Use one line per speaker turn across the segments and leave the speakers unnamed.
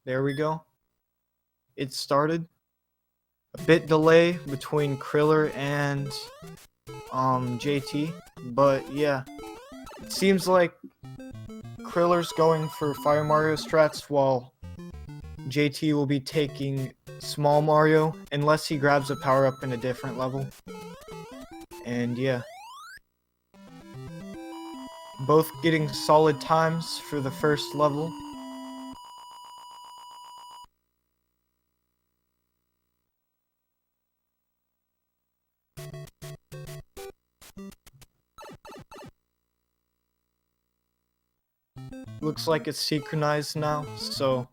There we go. It started. A bit delay between Kriller and JT, but yeah. It seems like Kriller's going for Fire Mario strats while JT will be taking Small Mario unless he grabs a power up in a different level. And yeah. Both getting solid times for the first level. Looks like it's synchronized now, so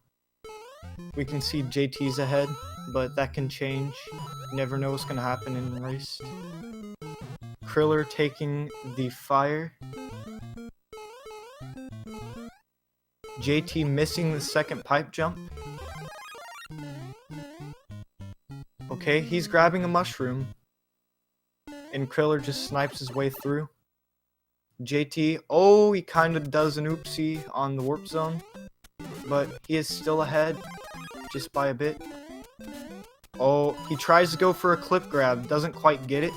we can see JT's ahead, but that can change. You never know what's gonna happen in the race. Kriller taking the fire. JT missing the second pipe jump. Okay, he's grabbing a mushroom. And Kriller just snipes his way through. JT, oh, he kind of does an oopsie on the warp zone. But he is still ahead, just by a bit. Oh, he tries to go for a clip grab, doesn't quite get it.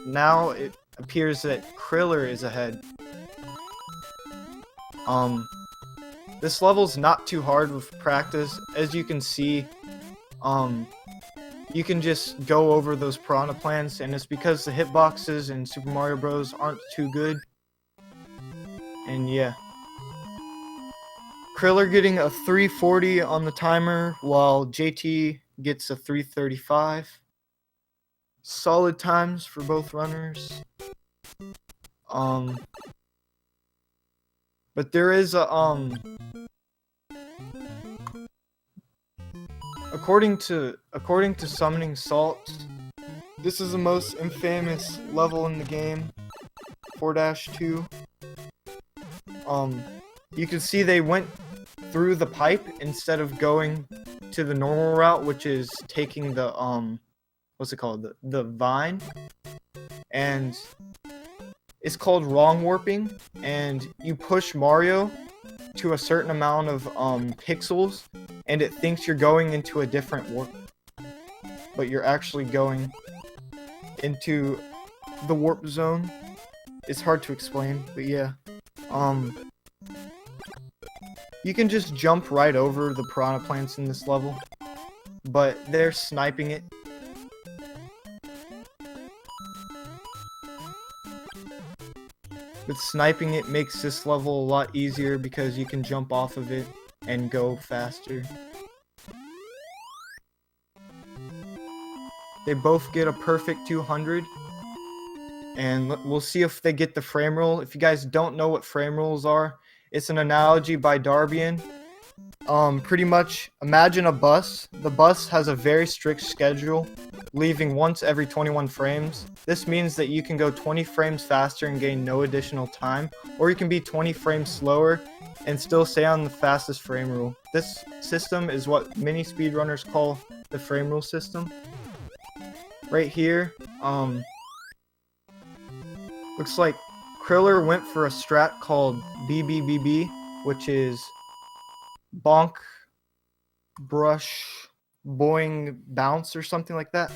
Now it appears that Kriller is ahead. This level's not too hard with practice. As you can see, you can just go over those piranha plants, and it's because the hitboxes in Super Mario Bros. Aren't too good. And yeah. Kriller getting a 340 on the timer, while JT gets a 335. Solid times for both runners. But there is a, according to Summoning Salt, this is the most infamous level in the game, 4-2. You can see they went through the pipe instead of going to the normal route, which is taking the what's it called, the vine, and it's called wrong warping, and you push Mario to a certain amount of pixels, and it thinks you're going into a different warp, but you're actually going into the warp zone. It's hard to explain, but yeah. You can just jump right over the piranha plants in this level, but they're sniping it. But sniping it makes this level a lot easier because you can jump off of it and go faster. They both get a perfect 200. And we'll see if they get the frame rule. If you guys don't know what frame rules are, it's an analogy by Darbian. Pretty much, imagine a bus. The bus has a very strict schedule, leaving once every 21 frames. This means that you can go 20 frames faster and gain no additional time, or you can be 20 frames slower and still stay on the fastest frame rule. This system is what many speedrunners call the frame rule system. Right here, looks like Kriller went for a strat called BBBB, which is bonk, brush, boing, bounce, or something like that.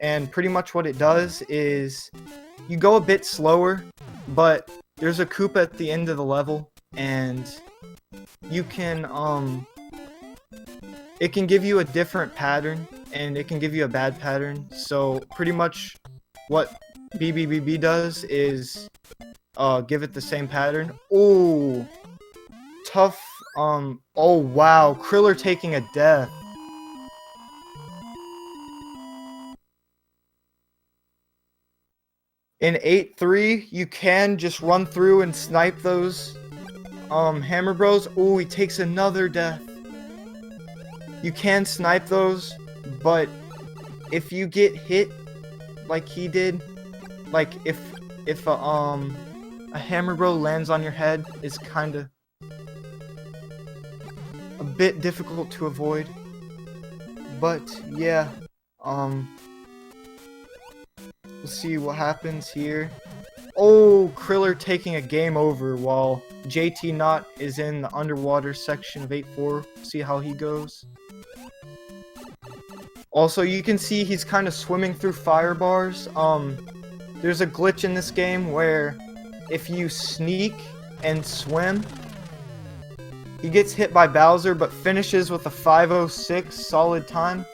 And pretty much what it does is you go a bit slower, but there's a Koopa at the end of the level, and you can it can give you a different pattern, and it can give you a bad pattern. So pretty much what BBBB does is give it the same pattern. Ooh, tough. Oh wow, Kriller taking a death. In 8-3, you can just run through and snipe those Hammer Bros. Ooh, he takes another death. You can snipe those, but if you get hit like he did, like if a Hammer Bro lands on your head, it's kind of a bit difficult to avoid. But yeah, we'll see what happens here. Oh, Kriller taking a game over while jtknott is in the underwater section of 8-4. See how he goes. Also, you can see he's kind of swimming through fire bars. There's a glitch in this game where if you sneak and swim, he gets hit by Bowser but finishes with a 5:06 solid time,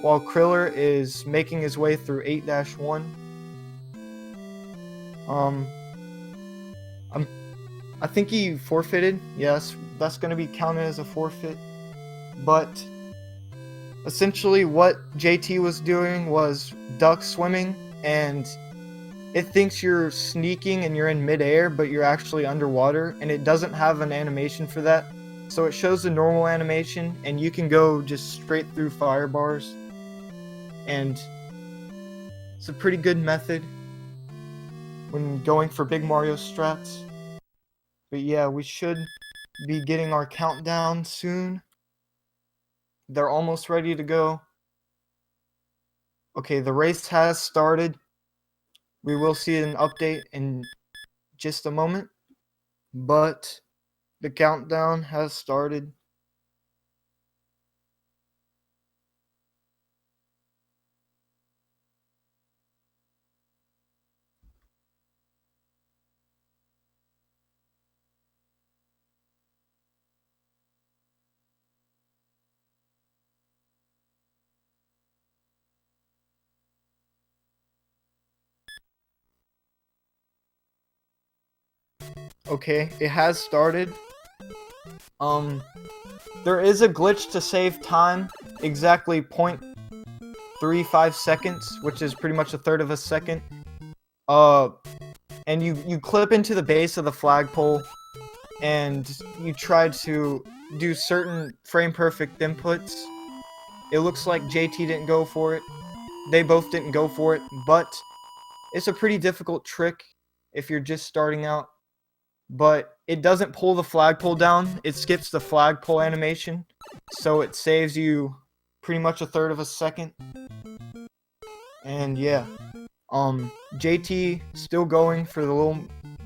while Kriller is making his way through 8-1. I think he forfeited. Yes, that's going to be counted as a forfeit. But essentially what JT was doing was duck swimming, and it thinks you're sneaking and you're in midair, but you're actually underwater, and it doesn't have an animation for that. So it shows the normal animation, and you can go just straight through fire bars. And it's a pretty good method when going for big Mario strats. But yeah, we should be getting our countdown soon. They're almost ready to go. Okay, the race has started. We will see an update in just a moment, but the countdown has started. Okay, it has started. There is a glitch to save time, exactly 0.35 seconds, which is pretty much a third of a second. And you clip into the base of the flagpole, and you try to do certain frame perfect inputs. It looks like JT didn't go for it. They both didn't go for it, but it's a pretty difficult trick if you're just starting out. But it doesn't pull the flagpole down, it skips the flagpole animation, so it saves you pretty much a third of a second. And yeah, JT still going for the little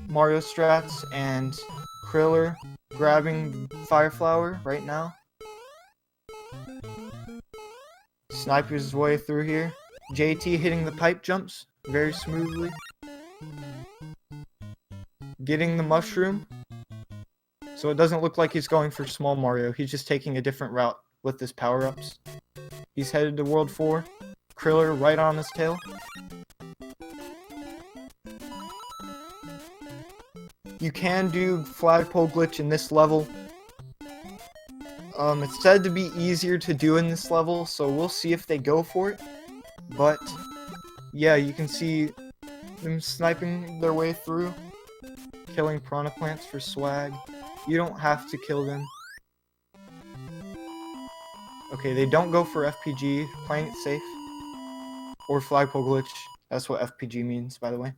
Mario strats, and Kriller grabbing Fire Flower right now. Snipers his way through here. JT hitting the pipe jumps very smoothly. Getting the mushroom, so it doesn't look like he's going for small Mario. He's just taking a different route with his power-ups. He's headed to World 4. Kriller right on his tail. You can do flagpole glitch in this level. It's said to be easier to do in this level, so we'll see if they go for it. But yeah, you can see them sniping their way through. Killing piranha plants for swag. You don't have to kill them. Okay, they don't go for FPG, playing it safe. Or flagpole glitch. That's what FPG means, by the way.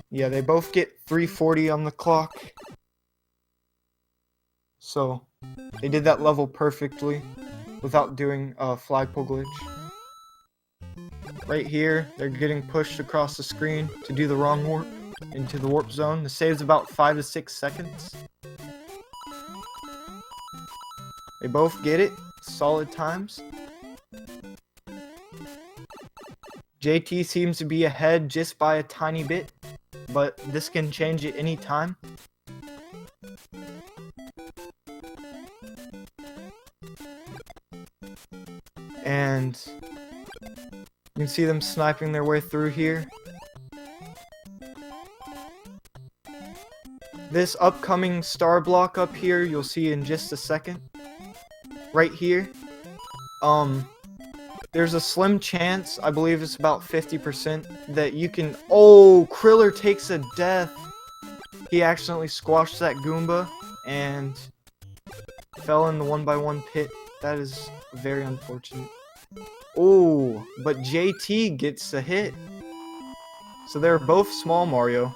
Yeah, they both get 340 on the clock. So, they did that level perfectly without doing a flagpole glitch. Right here, they're getting pushed across the screen to do the wrong warp into the warp zone. The save's about 5 to 6 seconds. They both get it. Solid times. JT seems to be ahead just by a tiny bit, but this can change at any time. And you can see them sniping their way through here. This upcoming star block up here, you'll see in just a second. Right here. There's a slim chance, I believe it's about 50%, that you can... Oh, Kriller takes a death. He accidentally squashed that Goomba and fell in the 1x1 pit. That is very unfortunate. Oh, but JT gets a hit. So they're both small Mario.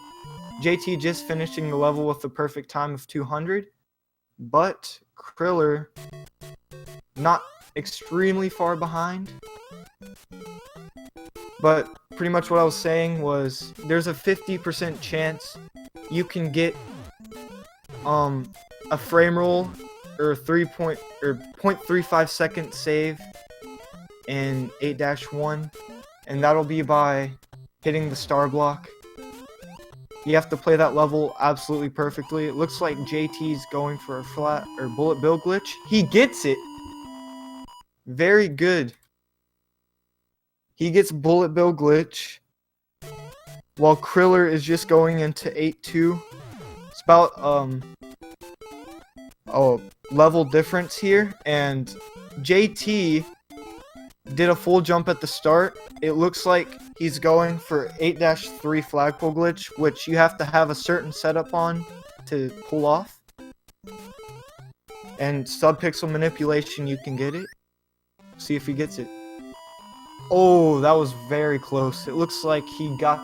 JT just finishing the level with the perfect time of 200. But Kriller not extremely far behind. But pretty much what I was saying was there's a 50% chance you can get a frame roll or 0.35 second save in 8-1, and that'll be by hitting the star block. You have to play that level absolutely perfectly. It looks like JT's going for a flat or bullet bill glitch. He gets it. Very good. He gets bullet bill glitch, while Kriller is just going into 8-2. It's about a level difference here, and JT did a full jump at the start. It looks like he's going for 8-3 flagpole glitch, which you have to have a certain setup on to pull off. And subpixel manipulation, you can get it. See if he gets it. Oh, that was very close. It looks like he got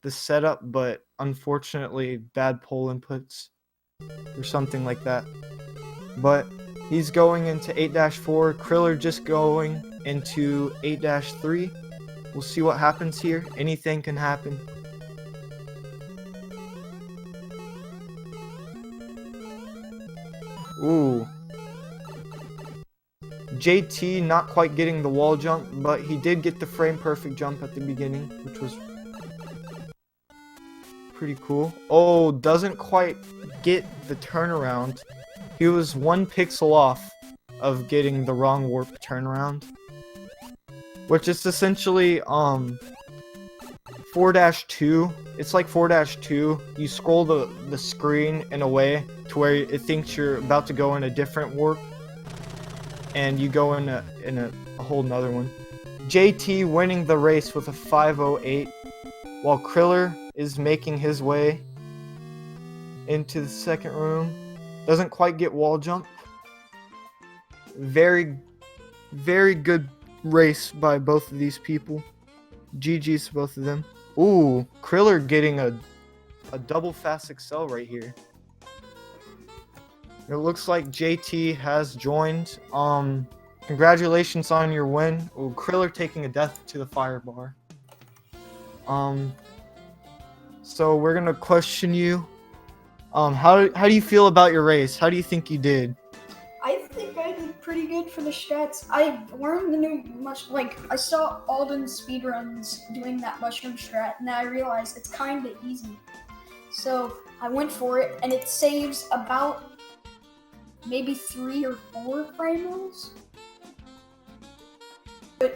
the setup, but unfortunately bad poll inputs or something like that. But he's going into 8-4. Kriller just going into 8-3. We'll see what happens here. Anything can happen. Ooh. JT not quite getting the wall jump, but he did get the frame perfect jump at the beginning, which was pretty cool. Oh, doesn't quite get the turnaround. He was 1 pixel off of getting the wrong warp turnaround, which is essentially 4-2. It's like 4-2. You scroll the screen in a way to where it thinks you're about to go in a different warp, and you go in a whole nother one. JT winning the race with a 5:08, while Kriller is making his way into the second room. Doesn't quite get wall jump. Very, very good race by both of these people. GG's to both of them. Ooh, Kriller getting a double fast excel right here. It looks like JT has joined. Congratulations on your win. Ooh, Kriller taking a death to the fire bar. So we're gonna question you. How do you feel about your race? How do you think you did?
I think I did pretty good for the strats. I learned the new I saw Alden's speedruns doing that mushroom strat, and I realized it's kind of easy. So I went for it, and it saves about maybe 3 or 4 frame rolls.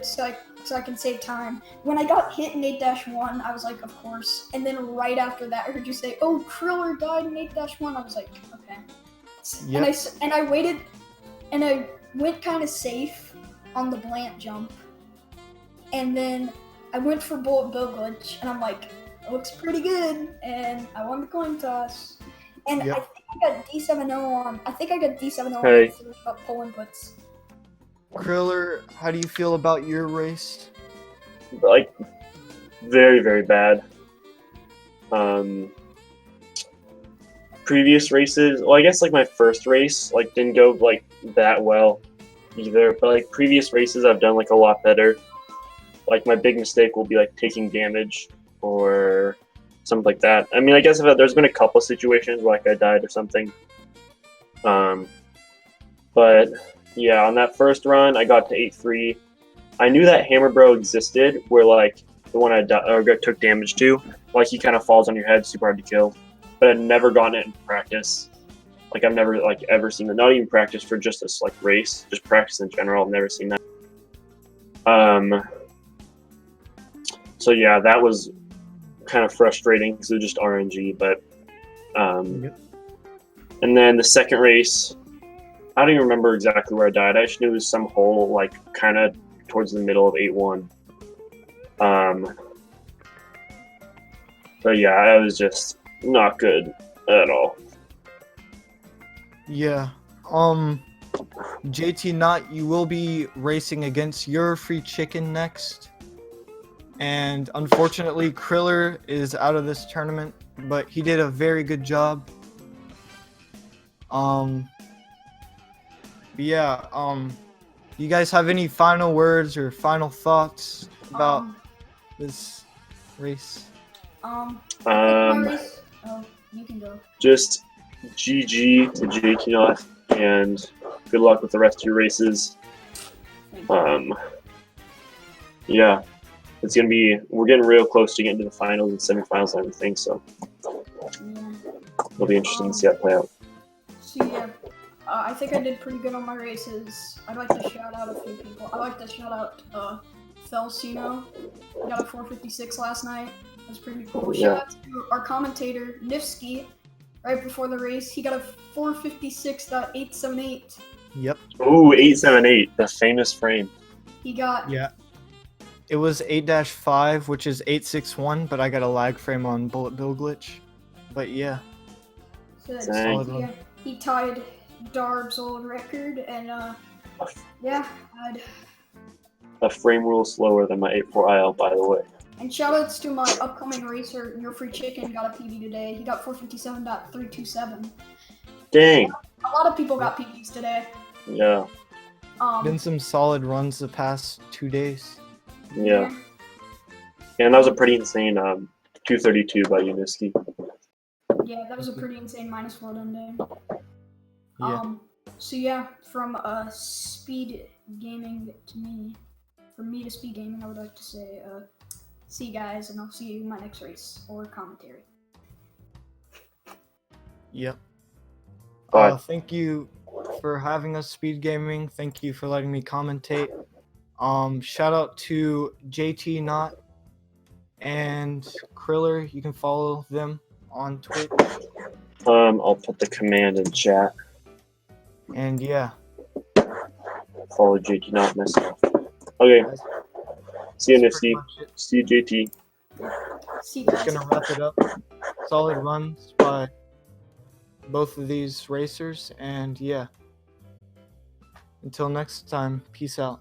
So I can save time. When I got hit in 8-1, I was like, of course. And then right after that, I heard you say, "Oh, Kriller died in 8-1." I was like, okay. Yep. And I waited, and I went kind of safe on the Blant jump. And then I went for bullet bill glitch, and I'm like, it looks pretty good. And I won the coin toss. And yep. I think I got D7-0 on. I think I got D7-0
hey.
on poll inputs.
Kriller, how do you feel about your race?
Like, very, very bad. Previous races, well, I guess like my first race like didn't go like that well either, but like previous races I've done like a lot better. Like my big mistake will be like taking damage or something like that. I mean, I guess there's been a couple situations where like I died or something. But yeah, on that first run I got to 8-3. I knew that Hammer Bro existed, where like the one I took damage to, like he kind of falls on your head, super hard to kill. But I'd never gotten it in practice. Like I've never like ever seen it. Not even practice for just this like race, just practice in general. I've never seen that. So yeah, that was kind of frustrating because it was just RNG. But
Yep.
And then the second race, I don't even remember exactly where I died. I just knew it was some hole like kind of towards the middle of 8-1. So yeah, I was just not good at all.
Yeah. jtknott, you will be racing against your free chicken next. And unfortunately, Kriller is out of this tournament, but he did a very good job. Yeah, you guys have any final words or final thoughts about
Um,
this race?
I think my race. Oh, you can go.
Just GG to jtknott, and good luck with the rest of your races.
Thank you.
Yeah, it's gonna be. We're getting real close to getting to the finals and semifinals and everything, so
Yeah.
it'll be interesting to see that play out.
So yeah, I think I did pretty good on my races. I'd like to shout out a few people. I'd like to shout out Felsino. He got a 456 last night. That was pretty cool.
Yeah.
Shout out to our commentator Nifsky. Right before the race, he got a 456.878.
Yep.
Ooh, 878, the famous frame.
He got
Yeah. It was 8-5, which is 861, but I got a lag frame on Bullet Bill glitch. But yeah.
so
Dang.
yeah, he tied Darb's old record, and yeah,
A frame rule slower than my 8.4IL, by the way.
and shoutouts to my upcoming racer, Your Free Chicken, got a PB today. He got 457.327.
Dang.
A lot of people got PBs today.
Yeah.
Been some solid runs the past 2 days.
Yeah. And that was a pretty insane 232 by Uniski.
Yeah, that was a pretty insane -4 ending.
Yeah.
So yeah, from speed gaming to me, from me to speed gaming, I would like to say, see you guys, and I'll see you in my next race or commentary.
Yep.
Bye.
Thank you for having us, Speed Gaming. Thank you for letting me commentate. Shout out to jtknott and Kriller. You can follow them on Twitch.
I'll put the command in chat.
And yeah.
Follow jtknott myself. Okay. See you,
That's pretty
Nifty.
much it.
See you, JT.
See you
Just
guys.
gonna wrap it up. Solid runs by both of these racers, and yeah. Until next time, peace out.